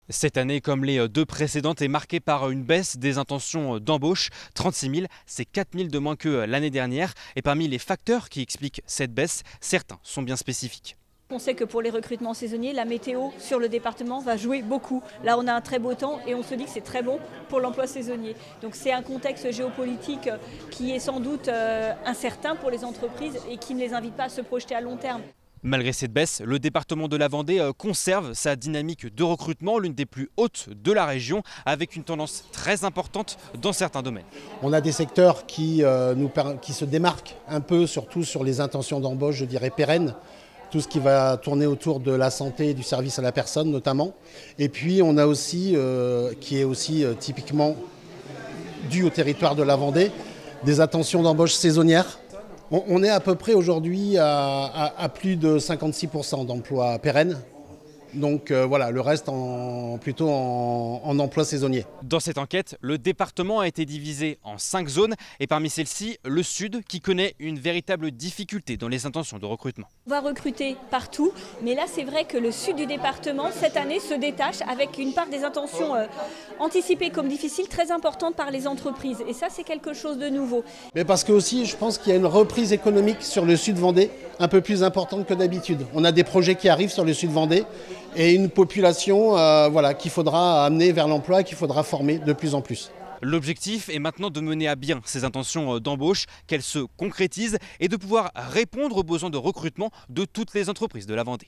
Cette année, comme les deux précédentes, est marquée par une baisse des intentions d'embauche. 36 000, c'est 4 000 de moins que l'année dernière. Et parmi les facteurs qui expliquent cette baisse, certains sont bien spécifiques. On sait que pour les recrutements saisonniers, la météo sur le département va jouer beaucoup. Là, on a un très beau temps et on se dit que c'est très bon pour l'emploi saisonnier. Donc c'est un contexte géopolitique qui est sans doute incertain pour les entreprises et qui ne les invite pas à se projeter à long terme. Malgré cette baisse, le département de la Vendée conserve sa dynamique de recrutement, l'une des plus hautes de la région, avec une tendance très importante dans certains domaines. On a des secteurs qui se démarquent un peu, surtout sur les intentions d'embauche, je dirais pérennes. Tout ce qui va tourner autour de la santé et du service à la personne notamment. Et puis on a aussi, qui est aussi typiquement dû au territoire de la Vendée, des intentions d'embauche saisonnières. On est à peu près aujourd'hui à plus de 56% d'emplois pérennes. Donc voilà, le reste plutôt en emploi saisonnier. Dans cette enquête, le département a été divisé en 5 zones et parmi celles-ci, le sud qui connaît une véritable difficulté dans les intentions de recrutement. On va recruter partout, mais là c'est vrai que le sud du département, cette année, se détache avec une part des intentions anticipées comme difficiles très importante par les entreprises. Et ça, c'est quelque chose de nouveau. Mais parce que aussi, je pense qu'il y a une reprise économique sur le sud Vendée un peu plus importante que d'habitude. On a des projets qui arrivent sur le sud Vendée et une population qu'il faudra amener vers l'emploi, qu'il faudra former de plus en plus. L'objectif est maintenant de mener à bien ces intentions d'embauche, qu'elles se concrétisent et de pouvoir répondre aux besoins de recrutement de toutes les entreprises de la Vendée.